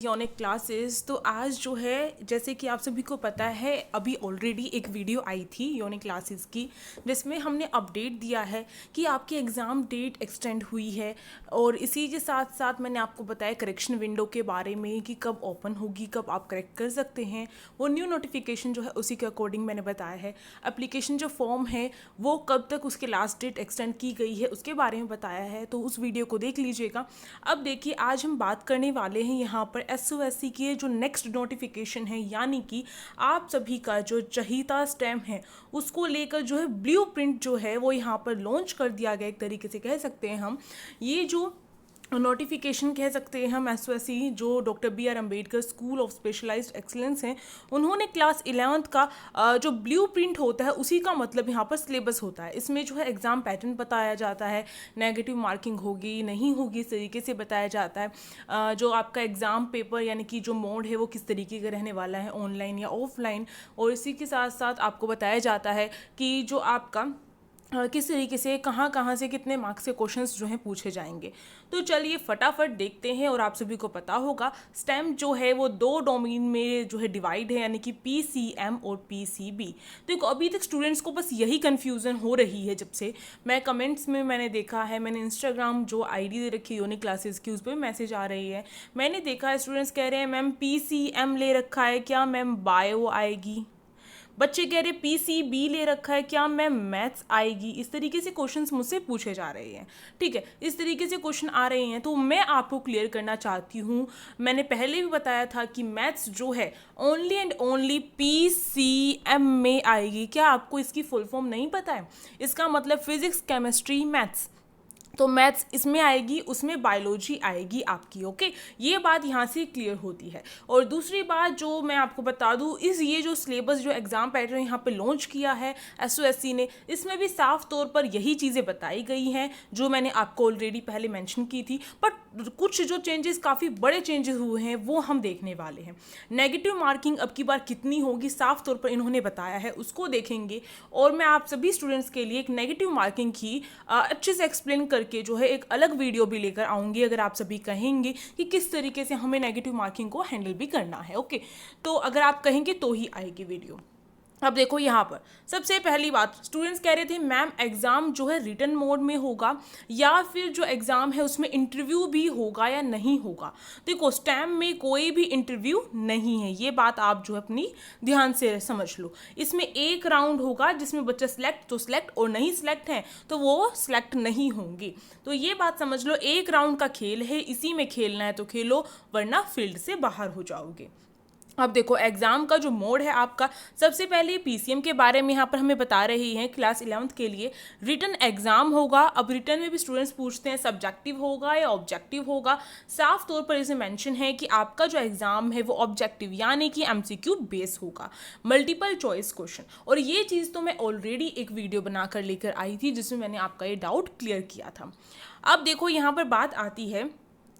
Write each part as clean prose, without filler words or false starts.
Unique classes. तो आज जो है जैसे कि आप सभी को पता है अभी ऑलरेडी एक वीडियो आई थी यूनिक क्लासेस की, जिसमें हमने अपडेट दिया है कि आपकी एग्ज़ाम डेट एक्सटेंड हुई है। और इसी के साथ साथ मैंने आपको बताया करेक्शन विंडो के बारे में कि कब ओपन होगी, कब आप करेक्ट कर सकते हैं। वो न्यू नोटिफिकेशन जो है उसी के अकॉर्डिंग मैंने बताया है। एप्लीकेशन जो फॉर्म है वो कब तक उसकी लास्ट डेट एक्सटेंड की गई है उसके बारे में बताया है, तो उस वीडियो को देख लीजिएगा। अब देखिए आज हम बात करने वाले हैं यहाँ पर SOSC की जो नेक्स्ट नोटिफिकेशन है, यानी कि आप सभी का जो चहीता स्टैम्प है उसको लेकर जो है ब्लूप्रिंट जो है वो यहाँ पर लॉन्च कर दिया गया, एक तरीके से कह सकते हैं हम। ये जो नोटिफिकेशन कह सकते हैं हम SOSC जो doctor BR Ambedkar school of specialized excellence हैं, उन्होंने क्लास 11th का जो ब्लूप्रिंट होता है उसी का मतलब यहाँ पर सिलेबस होता है। इसमें जो है एग्ज़ाम पैटर्न बताया जाता है, नेगेटिव मार्किंग होगी नहीं होगी इस तरीके से बताया जाता है। जो आपका एग्ज़ाम पेपर यानी कि जो मोड है वो किस तरीके का रहने वाला है, ऑनलाइन या ऑफलाइन। और इसी के साथ साथ आपको बताया जाता है कि जो आपका किस तरीके से कहाँ से कितने मार्क्स के क्वेश्चंस जो हैं पूछे जाएंगे। तो चलिए फटाफट देखते हैं। और आप सभी को पता होगा स्टेम जो है वो दो डोमेन में जो है डिवाइड है, यानी कि PCM और PCB। तो अभी तक स्टूडेंट्स को बस यही कन्फ्यूज़न हो रही है। जब से मैं कमेंट्स में मैंने देखा है, मैंने इंस्टाग्राम जो ID दे रखी है यूनिक क्लासेस की उस पर मैसेज आ रही है, मैंने देखा है स्टूडेंट्स कह रहे हैं मैम PCM ले रखा है क्या मैम बायो आएगी, बच्चे कह रहे PCB ले रखा है क्या मैम मैथ्स आएगी। इस तरीके से क्वेश्चंस मुझसे पूछे जा रहे हैं। ठीक है, इस तरीके से क्वेश्चन आ रहे हैं तो मैं आपको क्लियर करना चाहती हूँ। मैंने पहले भी बताया था कि मैथ्स जो है ओनली एंड ओनली PCM में आएगी। क्या आपको इसकी फुल फॉर्म नहीं पता है? इसका मतलब फिजिक्स केमिस्ट्री मैथ्स, तो मैथ्स इसमें आएगी, उसमें बायोलॉजी आएगी आपकी। ओके, ये बात यहाँ से क्लियर होती है। और दूसरी बात जो मैं आपको बता दूँ, ये जो सिलेबस जो एग्ज़ाम पैटर्न यहाँ पे लॉन्च किया है SOSC ने, इसमें भी साफ तौर पर यही चीज़ें बताई गई हैं जो मैंने आपको ऑलरेडी पहले मेंशन की थी। बट कुछ जो चेंजेस, काफ़ी बड़े चेंजेस हुए हैं वो हम देखने वाले हैं। नेगेटिव मार्किंग अब की बार कितनी होगी साफ तौर पर इन्होंने बताया है, उसको देखेंगे। और मैं आप सभी स्टूडेंट्स के लिए एक नेगेटिव मार्किंग की अच्छे से एक्सप्लेन करके जो है एक अलग वीडियो भी लेकर आऊँगी, अगर आप सभी कहेंगे कि किस तरीके से हमें नेगेटिव मार्किंग को हैंडल भी करना है। ओके, तो अगर आप कहेंगे तो ही आएगी वीडियो। अब देखो यहाँ पर सबसे पहली बात, स्टूडेंट्स कह रहे थे मैम एग्ज़ाम जो है रिटन मोड में होगा या फिर जो एग्ज़ाम है उसमें इंटरव्यू भी होगा या नहीं होगा। देखो स्टैम में कोई भी इंटरव्यू नहीं है, ये बात आप जो है अपनी ध्यान से समझ लो। इसमें एक राउंड होगा जिसमें बच्चे सिलेक्ट तो सिलेक्ट और नहीं सिलेक्ट हैं तो वो सिलेक्ट नहीं होंगे। तो ये बात समझ लो, एक राउंड का खेल है, इसी में खेलना है तो खेलो, वरना फील्ड से बाहर हो जाओगे। अब देखो एग्ज़ाम का जो मोड है आपका, सबसे पहले PCM के बारे में यहाँ पर हमें बता रही हैं। क्लास 11th के लिए रिटन एग्ज़ाम होगा। अब रिटन में भी स्टूडेंट्स पूछते हैं सब्जेक्टिव होगा या ऑब्जेक्टिव होगा। साफ तौर पर इसे मेंशन है कि आपका जो एग्ज़ाम है वो ऑब्जेक्टिव यानी कि MCQ बेस होगा, मल्टीपल चॉइस क्वेश्चन। और ये चीज़ तो मैं ऑलरेडी एक वीडियो बनाकर लेकर आई थी जिसमें मैंने आपका ये डाउट क्लियर किया था। अब देखो यहाँ पर बात आती है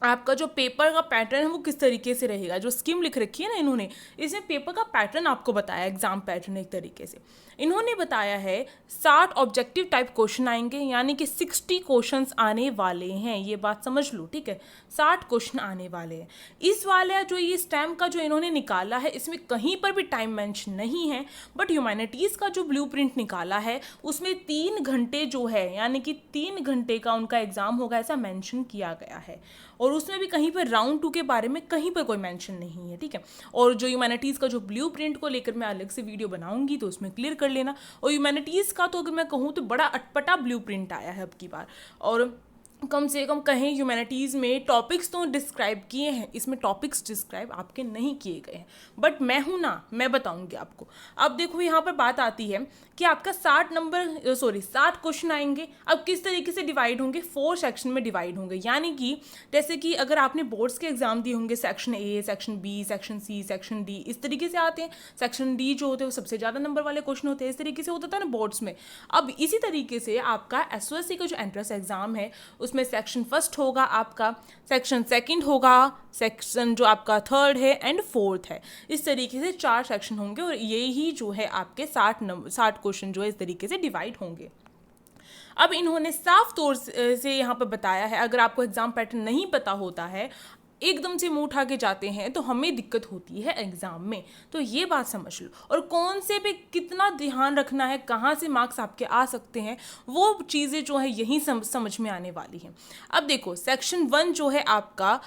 आपका जो पेपर का पैटर्न है वो किस तरीके से रहेगा। जो स्कीम लिख रखी है ना इन्होंने, इसमें पेपर का पैटर्न आपको बताया, एग्जाम पैटर्न एक तरीके से इन्होंने बताया है 60 ऑब्जेक्टिव टाइप क्वेश्चन आएंगे, यानी कि 60 क्वेश्चंस आने वाले हैं। ये बात समझ लो, ठीक है, 60 क्वेश्चन आने वाले हैं। इस वाला जो ये स्टैम्प का जो इन्होंने निकाला है इसमें कहीं पर भी टाइम मेंशन नहीं है। बट ह्यूमैनिटीज़ का जो ब्लूप्रिंट निकाला है उसमें 3 घंटे जो है, यानी कि 3 घंटे का उनका एग्जाम होगा ऐसा मेंशन किया गया है। और उसमें भी कहीं पर राउंड 2 के बारे में कहीं पर कोई मेंशन नहीं है, ठीक है। और जो ह्यूमैनिटीज़ का जो ब्लूप्रिंट को लेकर मैं अलग से वीडियो बनाऊंगी तो उसमें क्लियर कर लेना। और ह्यूमैनिटीज़ का तो अगर मैं कहूँ तो बड़ा अटपटा ब्लूप्रिंट आया है अब की बार। और कम से कम कहें ह्यूमैनिटीज़ में टॉपिक्स तो डिस्क्राइब किए हैं, इसमें टॉपिक्स डिस्क्राइब आपके नहीं किए गए हैं। बट मैं हूँ ना, मैं बताऊंगी आपको। अब देखो यहाँ पर बात आती है कि आपका 60 क्वेश्चन आएंगे। अब किस तरीके से डिवाइड होंगे, 4 सेक्शन में डिवाइड होंगे। यानी कि जैसे कि अगर आपने बोर्ड्स के एग्जाम दिए होंगे, section A, section B, section C, section D, इस तरीके से आते हैं। सेक्शन D जो होते हैं वो सबसे ज़्यादा नंबर वाले क्वेश्चन होते हैं, इस तरीके से होता था ना बोर्ड्स में। अब इसी तरीके से आपका SOSC का जो एंट्रेंस एग्जाम है उसमें सेक्शन फर्स्ट होगा आपका, सेक्शन सेकंड होगा, सेक्शन जो आपका थर्ड है एंड फोर्थ है। इस तरीके से 4 सेक्शन होंगे और ये ही जो है आपके 60 क्वेश्चन जो है इस तरीके से डिवाइड होंगे। अब इन्होंने साफ तौर से यहाँ पर बताया है, अगर आपको एग्जाम पैटर्न नहीं पता होता है एकदम से मुंह उठा के जाते हैं तो हमें दिक्कत होती है एग्ज़ाम में। तो ये बात समझ लो, और कौन से पे कितना ध्यान रखना है, कहाँ से मार्क्स आपके आ सकते हैं, वो चीज़ें जो है यही समझ में आने वाली हैं। अब देखो सेक्शन 1 जो है आपका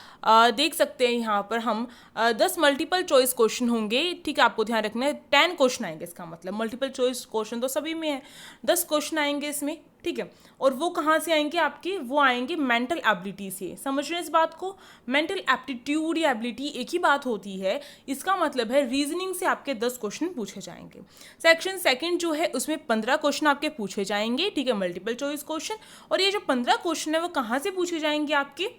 देख सकते हैं यहाँ पर हम 10 मल्टीपल चॉइस क्वेश्चन होंगे, ठीक है, आपको ध्यान रखना है 10 क्वेश्चन आएंगे, इसका मतलब मल्टीपल चॉइस क्वेश्चन तो सभी में है, 10 क्वेश्चन आएंगे इसमें, ठीक है। और वो कहाँ से आएंगे आपके, वो आएंगे मेंटल एबिलिटी से। समझ रहे हैं इस बात को, मेंटल एप्टीट्यूड या एबिलिटी एक ही बात होती है, इसका मतलब है रीजनिंग से आपके 10 क्वेश्चन पूछे जाएंगे। सेक्शन 2 जो है उसमें 15 क्वेश्चन आपके पूछे जाएंगे, ठीक है, मल्टीपल चॉइस क्वेश्चन। और ये जो 15 क्वेश्चन है वो कहाँ से पूछे जाएंगे आपके,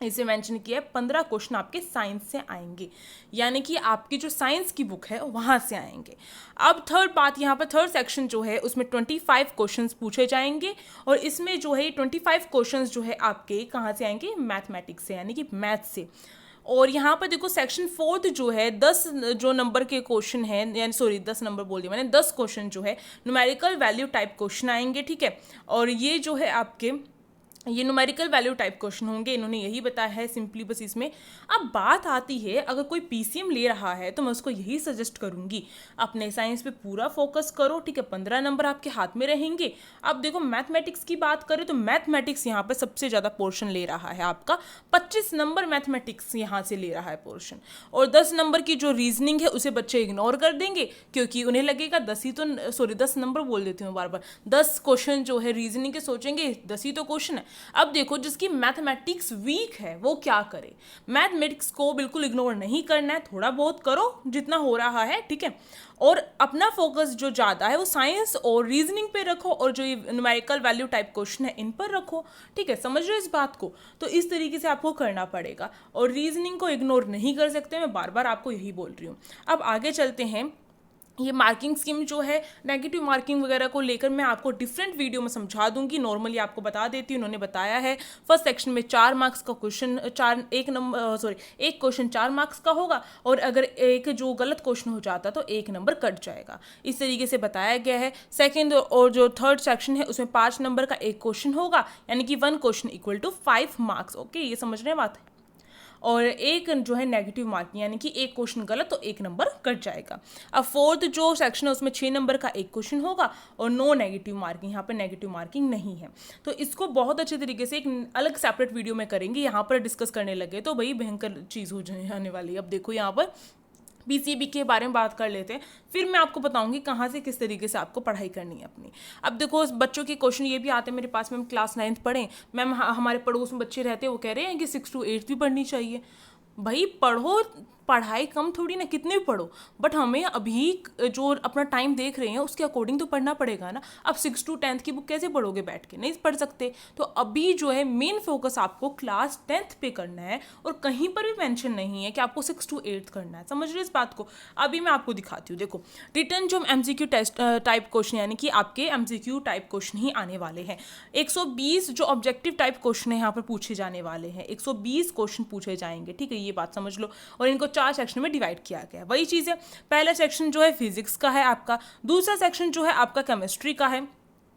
इसे मेंशन किया है, 15 क्वेश्चन आपके साइंस से आएंगे, यानी कि आपकी जो साइंस की बुक है वहाँ से आएंगे। अब थर्ड बात, यहाँ पर थर्ड सेक्शन जो है उसमें 25 क्वेश्चंस पूछे जाएंगे, और इसमें जो है 25 क्वेश्चंस जो है आपके कहाँ से आएंगे, मैथमेटिक्स से, यानी कि मैथ से। और यहाँ पर देखो सेक्शन 4 जो है 10 जो नंबर के क्वेश्चन है, यानी सॉरी 10 नंबर बोल दिया मैंने, 10 क्वेश्चन जो है न्यूमेरिकल वैल्यू टाइप क्वेश्चन आएंगे, ठीक है। और ये जो है आपके ये न्यूमेरिकल वैल्यू टाइप क्वेश्चन होंगे, इन्होंने यही बताया है सिंपली बस इसमें। अब बात आती है, अगर कोई पीसीएम ले रहा है तो मैं उसको यही सजेस्ट करूंगी, अपने साइंस पे पूरा फोकस करो, ठीक है, 15 नंबर आपके हाथ में रहेंगे। अब देखो मैथमेटिक्स की बात करें तो मैथमेटिक्स यहाँ पे सबसे ज़्यादा पोर्शन ले रहा है आपका, 25 नंबर मैथमेटिक्स यहाँ से ले रहा है पोर्शन। और 10 नंबर की जो रीजनिंग है उसे बच्चे इग्नोर कर देंगे, क्योंकि उन्हें लगेगा 10 ही तो, सॉरी 10 नंबर बोल देती हूँ बार बार, 10 क्वेश्चन जो है रीजनिंग के, सोचेंगे 10 ही तो क्वेश्चन है। अब देखो जिसकी मैथमेटिक्स वीक है वो क्या करे, मैथमेटिक्स को बिल्कुल इग्नोर नहीं करना है, थोड़ा बहुत करो जितना हो रहा है, ठीक है, और अपना फोकस जो ज़्यादा है वो साइंस और रीजनिंग पे रखो, और जो ये न्यूमेरिकल वैल्यू टाइप क्वेश्चन है इन पर रखो, ठीक है, समझ रहे हो इस बात को। तो इस तरीके से आपको करना पड़ेगा, और रीजनिंग को इग्नोर नहीं कर सकते, मैं बार बार आपको यही बोल रही हूँ। अब आगे चलते हैं, ये मार्किंग स्कीम जो है नेगेटिव मार्किंग वगैरह को लेकर मैं आपको डिफरेंट वीडियो में समझा दूंगी, नॉर्मली आपको बता देती हूँ, उन्होंने बताया है फर्स्ट सेक्शन में 4 मार्क्स का क्वेश्चन, एक क्वेश्चन 4 मार्क्स का होगा, और अगर एक जो गलत क्वेश्चन हो जाता तो 1 नंबर कट जाएगा, इस तरीके से बताया गया है। सेकेंड और जो थर्ड सेक्शन है उसमें 5 नंबर का एक क्वेश्चन होगा, यानी कि 1 question equal to 5 marks, okay, ये समझ रहे हैं बात। और एक जो है नेगेटिव मार्किंग, यानी कि एक क्वेश्चन गलत तो 1 नंबर कट जाएगा। अब फोर्थ जो सेक्शन है उसमें 6 नंबर का एक क्वेश्चन होगा, और नो नेगेटिव मार्किंग, यहाँ पर नेगेटिव मार्किंग नहीं है। तो इसको बहुत अच्छे तरीके से एक अलग सेपरेट वीडियो में करेंगे, यहाँ पर डिस्कस करने लगे तो भाई भयंकर चीज़ हो जाने वाली। अब देखो यहाँ पर पीसीबी के बारे में बात कर लेते हैं, फिर मैं आपको बताऊंगी कहाँ से किस तरीके से आपको पढ़ाई करनी है अपनी। अब देखो बच्चों के क्वेश्चन ये भी आते हैं मेरे पास, मैम क्लास 9th पढ़ें, मैम हमारे पड़ोस में बच्चे रहते हैं वो कह रहे हैं कि 6 to 8 भी पढ़नी चाहिए। भाई पढ़ो, पढ़ाई कम थोड़ी ना, कितने भी पढ़ो, बट हमें अभी जो अपना टाइम देख रहे हैं उसके अकॉर्डिंग तो पढ़ना पड़ेगा ना। अब 6 to 10th की बुक कैसे पढ़ोगे बैठ के, नहीं पढ़ सकते। तो अभी जो है मेन फोकस आपको क्लास 10th पे करना है, और कहीं पर भी मेंशन नहीं है कि आपको 6 to 8 करना है, समझ रहे इस बात को। अभी मैं आपको दिखाती हूँ, देखो रिटर्न जो MCQ टेस्ट टाइप क्वेश्चन, यानी कि आपके MCQ टाइप क्वेश्चन ही आने वाले हैं। 120 जो ऑब्जेक्टिव टाइप क्वेश्चन है यहाँ पर पूछे जाने वाले हैं, 120 क्वेश्चन पूछे जाएंगे, ठीक है, ये बात समझ लो। और इनको 4 सेक्शन में डिवाइड किया गया है, वही चीज़ है। पहला सेक्शन जो है फिजिक्स का है आपका, दूसरा सेक्शन जो है आपका केमिस्ट्री का है,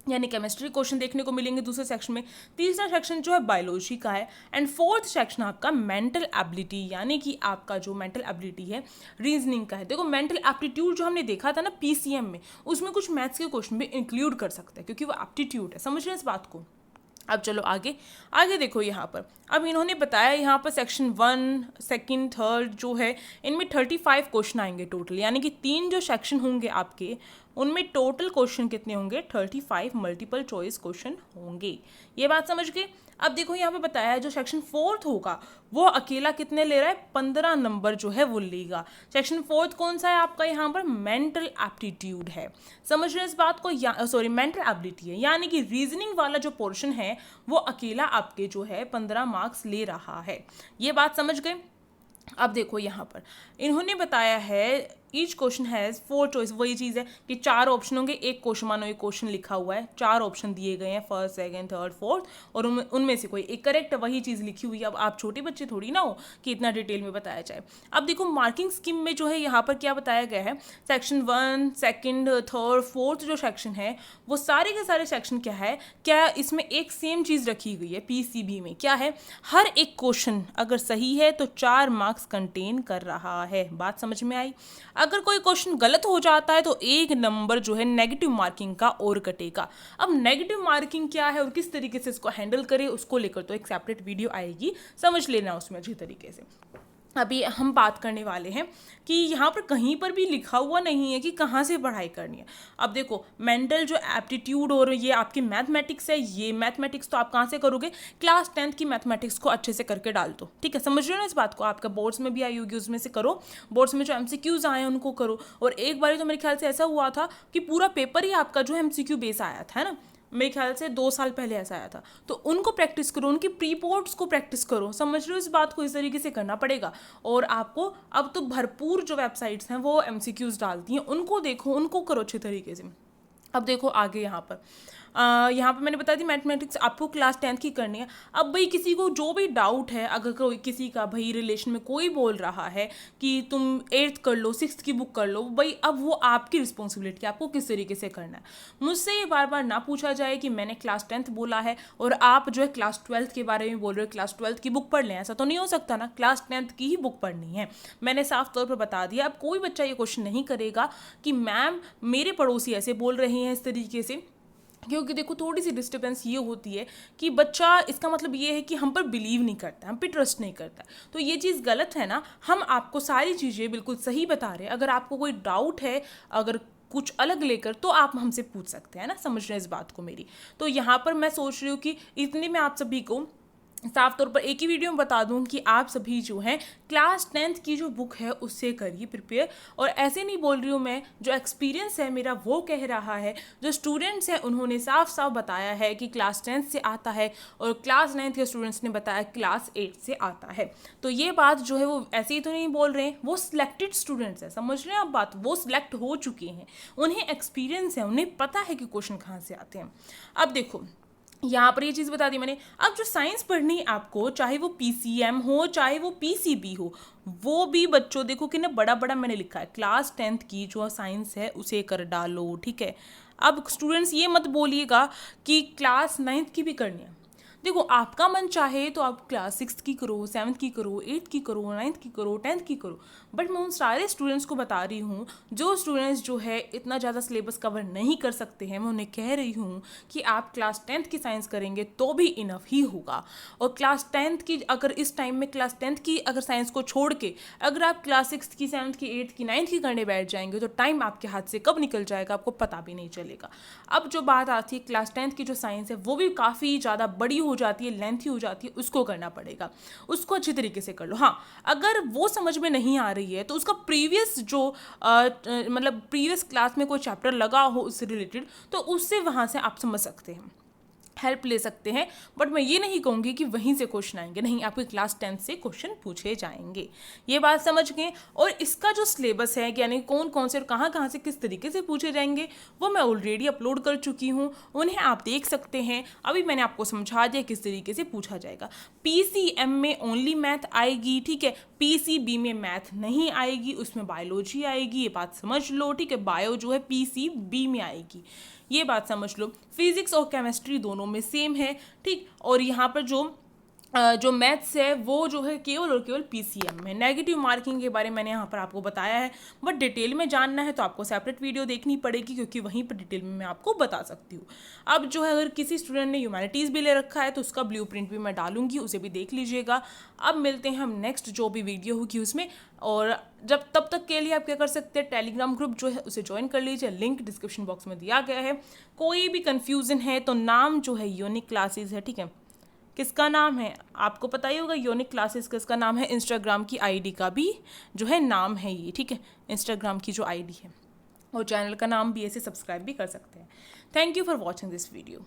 यानी केमिस्ट्री क्वेश्चन देखने को मिलेंगे दूसरे सेक्शन में, तीसरा सेक्शन जो है बायोलॉजी का है, एंड फोर्थ सेक्शन आपका मेंटल एबिलिटी, यानी कि आपका जो मेंटल एबिलिटी है रीजनिंग का है। देखो मेंटल एप्टीट्यूड जो हमने देखा था ना पीसीएम में, उसमें कुछ मैथ्स के क्वेश्चन भी इंक्लूड कर सकते हैं, क्योंकि वो एप्टीट्यूड है, समझ रहे हैं इस बात को। अब चलो आगे आगे देखो यहाँ पर, अब इन्होंने बताया यहाँ पर सेक्शन 1, सेकंड, थर्ड जो है इनमें 35 क्वेश्चन आएंगे टोटल, यानी कि 3 जो सेक्शन होंगे आपके उनमें टोटल क्वेश्चन कितने होंगे, 35 मल्टीपल चॉइस क्वेश्चन होंगे, ये बात समझ गए। अब देखो यहाँ पे बताया है जो सेक्शन 4 होगा वो अकेला कितने ले रहा है, 15 नंबर जो है वो लेगा। सेक्शन 4 कौन सा है आपका, यहाँ पर मेंटल एप्टीट्यूड है, समझ रहे इस बात को, सॉरी मेंटल एबिलिटी है, यानी कि रीजनिंग वाला जो पोर्शन है वो अकेला आपके जो है 15 मार्क्स ले रहा है, ये बात समझ गए। अब देखो यहाँ पर इन्होंने बताया है ईच क्वेश्चन हैज़ 4 चॉइस। वही चीज़ है कि 4 ऑप्शन होंगे, एक क्वेश्चन, मानो एक क्वेश्चन लिखा हुआ है, 4 ऑप्शन दिए गए हैं, फर्स्ट, सेकंड, थर्ड, फोर्थ, और उनमें से कोई एक करेक्ट है, वही चीज़ लिखी हुई है। अब आप छोटे बच्चे थोड़ी ना हो कि इतना डिटेल में बताया जाए। अब देखो मार्किंग स्कीम में जो है यहाँ पर क्या बताया गया है, सेक्शन 1, सेकंड, थर्ड, फोर्थ जो सेक्शन है वो सारे के सारे सेक्शन क्या है, क्या इसमें एक सेम चीज़ रखी गई है पीसीबी में। क्या है, हर एक क्वेश्चन अगर सही है तो 4 मार्क्स कंटेन कर रहा है। बात समझ में आई। अगर कोई क्वेश्चन गलत हो जाता है तो 1 नंबर जो है नेगेटिव मार्किंग का और कटेगा। अब नेगेटिव मार्किंग क्या है और किस तरीके से इसको हैंडल करें उसको लेकर तो एक सेपरेट वीडियो आएगी, समझ लेना उसमें अच्छी तरीके से। अभी हम बात करने वाले हैं कि यहाँ पर कहीं पर भी लिखा हुआ नहीं है कि कहाँ से पढ़ाई करनी है। अब देखो मेंटल जो एप्टीट्यूड और ये आपकी मैथमेटिक्स है, ये मैथमेटिक्स तो आप कहाँ से करोगे, क्लास 10th की मैथमेटिक्स को अच्छे से करके डाल दो, ठीक है, समझ रहे हो ना इस बात को। आपका बोर्ड्स में भी आई होगी, उसमें से करो, बोर्ड्स में जो MCQs आए हैं उनको करो। और एक बार तो मेरे ख्याल से ऐसा हुआ था कि पूरा पेपर ही आपका जो है MCQ बेस आया था, है ना, मेरे ख्याल से 2 साल पहले ऐसा आया था। तो उनको प्रैक्टिस करो, उनकी प्री बोर्ड्स को प्रैक्टिस करो, समझ रहे हो इस बात को, इस तरीके से करना पड़ेगा। और आपको अब तो भरपूर जो वेबसाइट्स हैं वो MCQs डालती हैं, उनको देखो, उनको करो अच्छे तरीके से। अब देखो आगे यहाँ पर मैंने बता दी मैथमेटिक्स आपको क्लास 10th की करनी है। अब भाई किसी को जो भी डाउट है, अगर कोई किसी का भाई रिलेशन में कोई बोल रहा है कि तुम 8th कर लो, 6th की बुक कर लो, भाई अब वो आपकी रिस्पॉन्सिबिलिटी, आपको किस तरीके से करना है। मुझसे ये बार बार ना पूछा जाए कि मैंने क्लास 10th बोला है और आप जो है क्लास 12th के बारे में बोल रहे हो, क्लास 12th की बुक पढ़ लें, ऐसा तो नहीं हो सकता ना, क्लास 10th की ही बुक पढ़नी है। मैंने साफ तौर पर बता दिया। अब कोई बच्चा ये क्वेश्चन नहीं करेगा कि मैम मेरे पड़ोसी ऐसे बोल रहे हैं इस तरीके से, क्योंकि देखो थोड़ी सी डिस्टर्बेंस ये होती है कि बच्चा, इसका मतलब ये है कि हम पर बिलीव नहीं करता, हम पे ट्रस्ट नहीं करता। तो ये चीज़ गलत है ना। हम आपको सारी चीज़ें बिल्कुल सही बता रहे हैं। अगर आपको कोई डाउट है, अगर कुछ अलग लेकर, तो आप हमसे पूछ सकते हैं ना, समझ रहे हैं इस बात को मेरी। तो यहाँ पर मैं सोच रही हूँ कि इतने में आप सभी को साफ तौर पर एक ही वीडियो में बता दूं कि आप सभी जो हैं क्लास 10th की जो बुक है उससे करिए प्रिपेयर। और ऐसे नहीं बोल रही हूँ मैं, जो एक्सपीरियंस है मेरा वो कह रहा है, जो स्टूडेंट्स हैं उन्होंने साफ साफ बताया है कि क्लास 10th से आता है, और क्लास 9th के स्टूडेंट्स ने बताया क्लास 8 से आता है। तो ये बात जो है वो ऐसे ही तो नहीं बोल रहे हैं, वो सिलेक्टेड स्टूडेंट्स हैं, समझ रहे हैं आप बात, वो सिलेक्ट हो चुके हैं, उन्हें एक्सपीरियंस है, उन्हें पता है कि क्वेश्चन कहाँ से आते हैं। अब देखो यहाँ पर ये चीज़ बता दी मैंने। अब जो साइंस पढ़नी है आपको, चाहे वो PCM हो चाहे वो PCB हो, वो भी बच्चों देखो कि ना बड़ा बड़ा मैंने लिखा है, क्लास 10th की जो साइंस है उसे कर डालो, ठीक है। अब स्टूडेंट्स ये मत बोलिएगा कि क्लास 9th की भी करनी है। देखो आपका मन चाहे तो आप क्लास 6th की करो, 7th की करो, 8th की करो, 9th की करो, 10th की करो, बट मैं उन सारे स्टूडेंट्स को बता रही हूँ जो स्टूडेंट्स जो है इतना ज़्यादा सिलेबस कवर नहीं कर सकते हैं। मैं उन्हें कह रही हूँ कि आप क्लास 10th की साइंस करेंगे तो भी इनफ ही होगा। और क्लास 10th की अगर इस टाइम में क्लास 10th की अगर साइंस को छोड़ के अगर आप क्लास 6th की, 7th की, 8th की, 9th की करने बैठ जाएंगे तो टाइम आपके हाथ से कब निकल जाएगा आपको पता भी नहीं चलेगा। अब जो बात आती है क्लास 10th की जो साइंस है वो भी काफ़ी ज़्यादा बड़ी हो जाती है, लेंथी हो जाती है, उसको करना पड़ेगा, उसको अच्छी तरीके से कर लो। हाँ, अगर वो समझ में नहीं आ रही है तो उसका प्रीवियस जो मतलब प्रीवियस क्लास में कोई चैप्टर लगा हो उससे रिलेटेड, तो उससे वहाँ से आप समझ सकते हैं, हेल्प ले सकते हैं। बट मैं ये नहीं कहूँगी कि वहीं से क्वेश्चन आएंगे, नहीं, आपके क्लास 10th से क्वेश्चन पूछे जाएंगे। ये बात समझ गए। और इसका जो सिलेबस है, यानी कौन कौन से और कहाँ कहाँ से किस तरीके से पूछे जाएंगे, वो मैं ऑलरेडी अपलोड कर चुकी हूँ, उन्हें आप देख सकते हैं। अभी मैंने आपको समझा दिया किस तरीके से पूछा जाएगा। PCM में ओनली मैथ आएगी, ठीक है, PCB में मैथ नहीं आएगी, उसमें बायोलॉजी आएगी, ये बात समझ लो, ठीक है। बायो जो है PCB में आएगी, ये बात समझ लो। फिजिक्स और केमिस्ट्री दोनों में सेम है, ठीक। और यहाँ पर जो मैथ्स है वो जो है केवल और केवल PCM में। नेगेटिव मार्किंग के बारे में मैंने यहाँ पर आपको बताया है, बट डिटेल में जानना है तो आपको सेपरेट वीडियो देखनी पड़ेगी, क्योंकि वहीं पर डिटेल में मैं आपको बता सकती हूँ। अब जो है अगर किसी स्टूडेंट ने ह्यूमैनिटीज़ भी ले रखा है तो उसका ब्लूप्रिंट भी मैं डालूंगी, उसे भी देख लीजिएगा। अब मिलते हैं हम नेक्स्ट जो भी वीडियो होगी उसमें, और जब तब तक के लिए आप क्या कर सकते हैं, टेलीग्राम ग्रुप जो है उसे ज्वाइन कर लीजिए, लिंक डिस्क्रिप्शन बॉक्स में दिया गया है। कोई भी कन्फ्यूज़न है तो नाम जो है यूनिक क्लासेस है, ठीक है। किसका नाम है आपको पता ही होगा, यूनिक क्लासेस किसका नाम है, इंस्टाग्राम की आईडी का भी जो है नाम है ये, ठीक है, इंस्टाग्राम की जो आईडी है, और चैनल का नाम भी ऐसे सब्सक्राइब भी कर सकते हैं। Thank you for watching this video.